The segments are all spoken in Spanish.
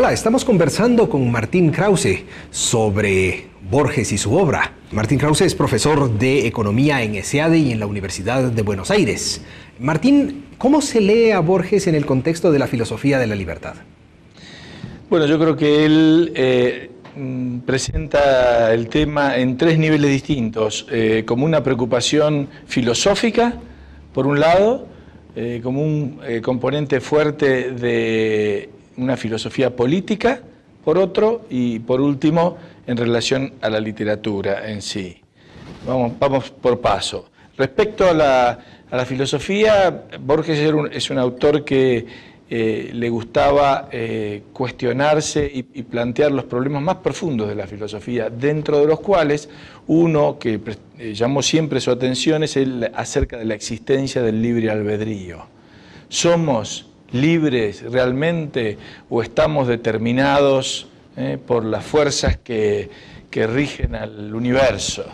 Hola, estamos conversando con Martín Krause sobre Borges y su obra. Martín Krause es profesor de Economía en ESEADE y en la Universidad de Buenos Aires. Martín, ¿cómo se lee a Borges en el contexto de la filosofía de la libertad? Bueno, yo creo que él presenta el tema en tres niveles distintos, como una preocupación filosófica, por un lado, como un componente fuerte de una filosofía política, por otro, y por último, en relación a la literatura en sí. Vamos por paso. Respecto a la filosofía, Borges es un autor que le gustaba cuestionarse y plantear los problemas más profundos de la filosofía, dentro de los cuales uno que llamó siempre su atención es el acerca de la existencia del libre albedrío. ¿Somos libres realmente o estamos determinados por las fuerzas que rigen al universo?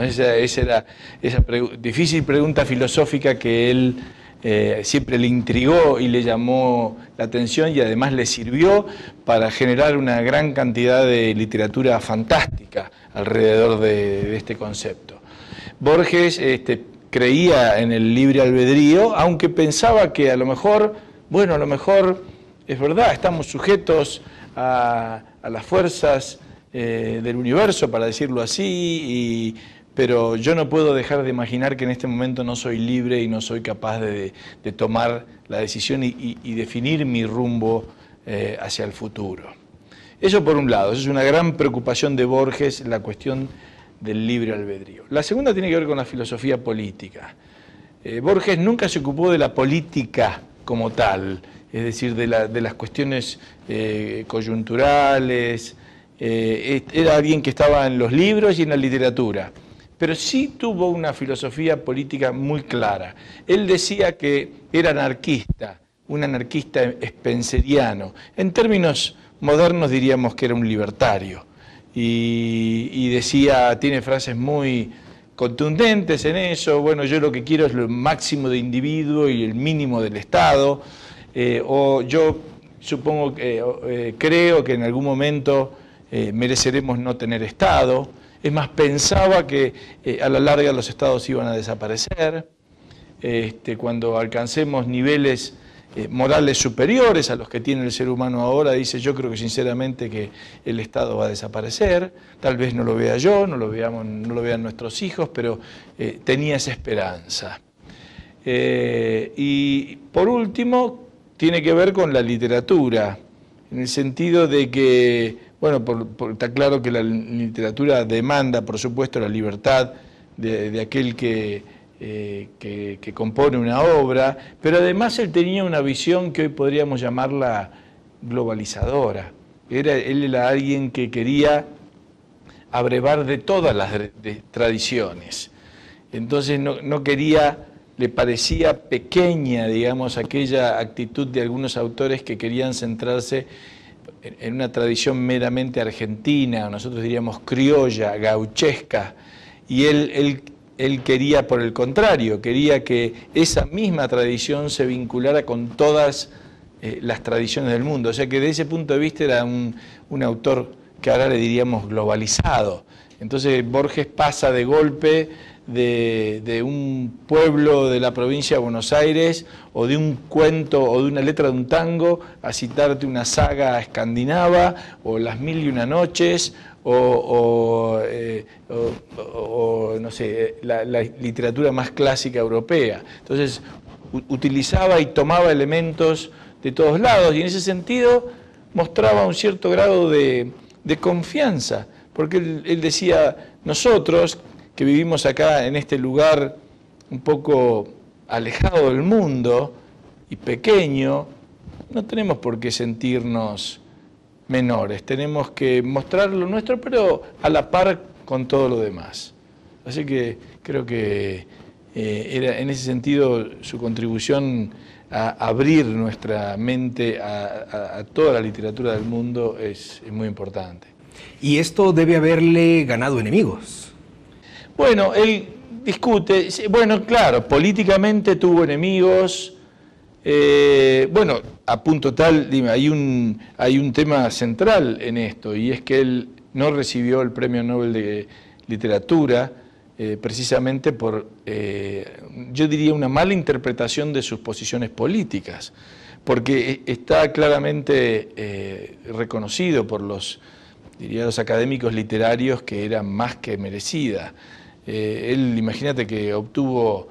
Esa era esa difícil pregunta filosófica que él siempre le intrigó y le llamó la atención, y además le sirvió para generar una gran cantidad de literatura fantástica alrededor de este concepto. Borges creía en el libre albedrío, aunque pensaba que a lo mejor es verdad, estamos sujetos a las fuerzas del universo, para decirlo así, pero yo no puedo dejar de imaginar que en este momento no soy libre y no soy capaz de tomar la decisión y definir mi rumbo hacia el futuro. Eso por un lado, eso es una gran preocupación de Borges, la cuestión del libre albedrío. La segunda tiene que ver con la filosofía política. Borges nunca se ocupó de la política como tal, es decir, de las cuestiones coyunturales. Era alguien que estaba en los libros y en la literatura, pero sí tuvo una filosofía política muy clara. Él decía que era anarquista, un anarquista spenceriano. En términos modernos diríamos que era un libertario. Y decía, tiene frases muy contundentes en eso: bueno, yo lo que quiero es lo máximo de individuo y el mínimo del Estado, o yo supongo que creo que en algún momento mereceremos no tener Estado. Es más, pensaba que a la larga los estados iban a desaparecer. Cuando alcancemos niveles morales superiores a los que tiene el ser humano ahora, dice, yo creo que sinceramente que el Estado va a desaparecer. Tal vez no lo vea yo, no lo vean nuestros hijos, pero tenía esa esperanza. Y por último, tiene que ver con la literatura, en el sentido de que, bueno, está claro que la literatura demanda, por supuesto, la libertad de aquel que compone una obra, pero además él tenía una visión que hoy podríamos llamarla globalizadora. Él era alguien que quería abrevar de todas las tradiciones. Entonces no quería, le parecía pequeña, digamos, aquella actitud de algunos autores que querían centrarse en una tradición meramente argentina, nosotros diríamos criolla, gauchesca, y él quería, por el contrario, quería que esa misma tradición se vinculara con todas las tradiciones del mundo. O sea que desde ese punto de vista era un autor que ahora le diríamos globalizado. Entonces Borges pasa de golpe de un pueblo de la provincia de Buenos Aires, o de un cuento o de una letra de un tango, a citarte una saga escandinava, o Las Mil y Una Noches, o no sé, la literatura más clásica europea. Entonces utilizaba y tomaba elementos de todos lados, y en ese sentido mostraba un cierto grado de confianza, porque él decía, nosotros que vivimos acá en este lugar un poco alejado del mundo y pequeño, no tenemos por qué sentirnos menores, tenemos que mostrar lo nuestro, pero a la par con todo lo demás. Así que creo que era en ese sentido su contribución a abrir nuestra mente a toda la literatura del mundo es muy importante. Y esto debe haberle ganado enemigos. Bueno, él discute, bueno, claro, políticamente tuvo enemigos, bueno, a punto tal, dime, hay un tema central en esto, y es que él no recibió el Premio Nobel de Literatura precisamente por, yo diría, una mala interpretación de sus posiciones políticas, porque está claramente reconocido por los académicos literarios que era más que merecida. Él, imagínate que obtuvo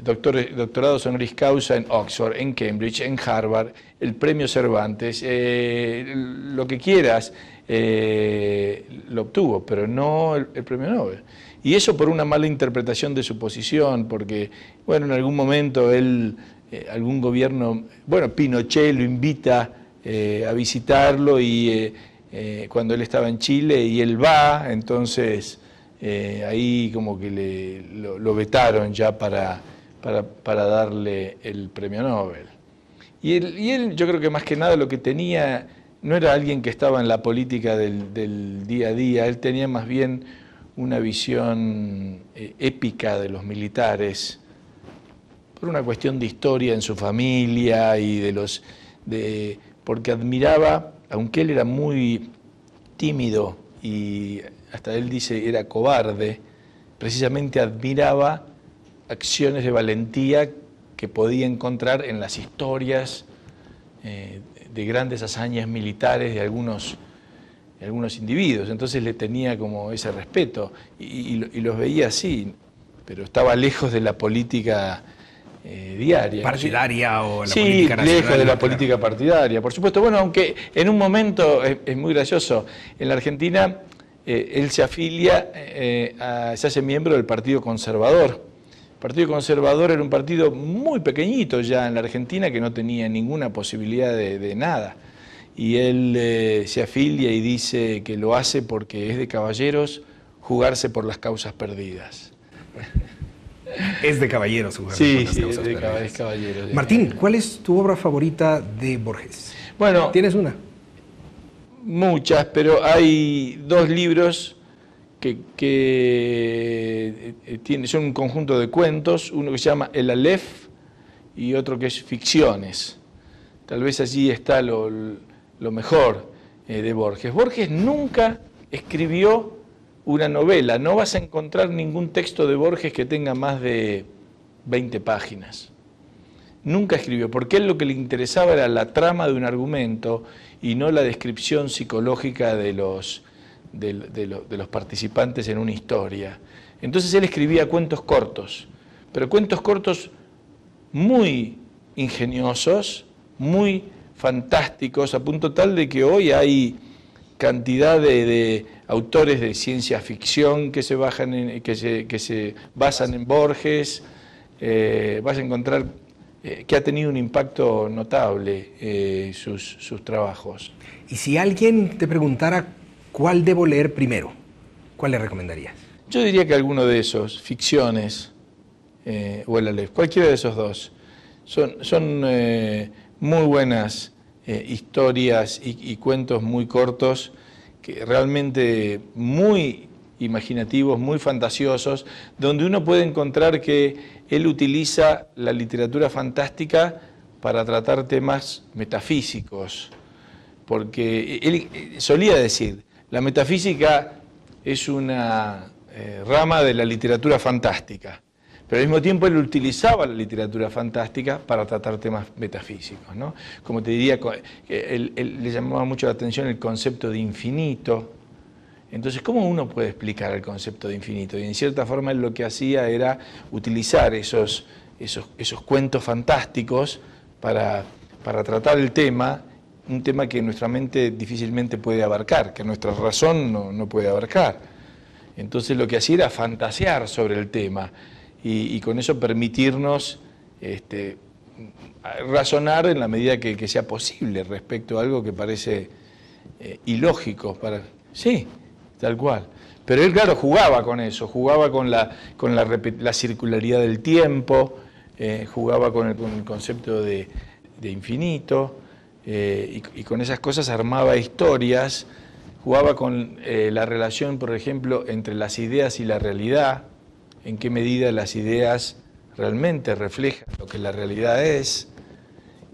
doctorados honoris causa en Oxford, en Cambridge, en Harvard, el premio Cervantes, lo que quieras, lo obtuvo, pero no el premio Nobel. Y eso por una mala interpretación de su posición, porque, bueno, en algún momento él, algún gobierno, bueno, Pinochet lo invita a visitarlo y cuando él estaba en Chile y él va, entonces ahí como que lo vetaron ya para darle el premio Nobel. Y él, yo creo que más que nada lo que tenía, no era alguien que estaba en la política del día a día, él tenía más bien una visión épica de los militares, por una cuestión de historia en su familia y porque admiraba, aunque él era muy tímido y hasta él dice era cobarde, precisamente admiraba acciones de valentía que podía encontrar en las historias de grandes hazañas militares de algunos individuos. Entonces le tenía como ese respeto y los veía así, pero estaba lejos de la política diaria. Partidaria o la sí, política nacional. Lejos de la política partidaria, por supuesto. Bueno, aunque en un momento, es muy gracioso, en la Argentina él se afilia, se hace miembro del Partido Conservador. El Partido Conservador era un partido muy pequeñito ya en la Argentina que no tenía ninguna posibilidad de nada. Y él se afilia y dice que lo hace porque es de caballeros jugarse por las causas perdidas. Es de caballeros jugar sí, por las sí, causas perdidas. Es caballeros. Martín, ¿cuál es tu obra favorita de Borges? Bueno, ¿tienes una? Muchas, pero hay dos libros que son un conjunto de cuentos, uno que se llama El Aleph y otro que es Ficciones. Tal vez allí está lo mejor de Borges. Borges nunca escribió una novela, no vas a encontrar ningún texto de Borges que tenga más de 20 páginas. Nunca escribió, porque él lo que le interesaba era la trama de un argumento y no la descripción psicológica de los participantes en una historia. Entonces él escribía cuentos cortos, pero cuentos cortos muy ingeniosos, muy fantásticos, a punto tal de que hoy hay cantidad de autores de ciencia ficción que se basan en Borges. Vas a encontrar que ha tenido un impacto notable sus trabajos. Y si alguien te preguntara cuál debo leer primero, ¿cuál le recomendarías? Yo diría que alguno de esos, Ficciones o El Aleph, cualquiera de esos dos. Son muy buenas historias y cuentos muy cortos, que realmente muy imaginativos, muy fantasiosos, donde uno puede encontrar que él utiliza la literatura fantástica para tratar temas metafísicos, porque él solía decir, la metafísica es una rama de la literatura fantástica, pero al mismo tiempo él utilizaba la literatura fantástica para tratar temas metafísicos, ¿no? Como te diría, él le llamaba mucho la atención el concepto de infinito. Entonces, ¿cómo uno puede explicar el concepto de infinito? Y en cierta forma él lo que hacía era utilizar esos cuentos fantásticos para tratar el tema, un tema que nuestra mente difícilmente puede abarcar, que nuestra razón no puede abarcar. Entonces lo que hacía era fantasear sobre el tema y con eso permitirnos razonar en la medida que sea posible respecto a algo que parece ilógico. Sí, tal cual. Pero él, claro, jugaba con eso, jugaba con la circularidad del tiempo, jugaba con el concepto de infinito, y con esas cosas armaba historias, jugaba con la relación, por ejemplo, entre las ideas y la realidad, en qué medida las ideas realmente reflejan lo que la realidad es,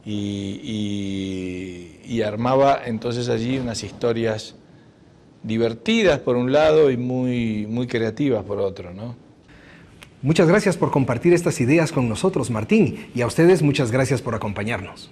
y armaba entonces allí unas historias divertidas por un lado y muy creativas por otro, ¿no? Muchas gracias por compartir estas ideas con nosotros, Martín, y a ustedes muchas gracias por acompañarnos.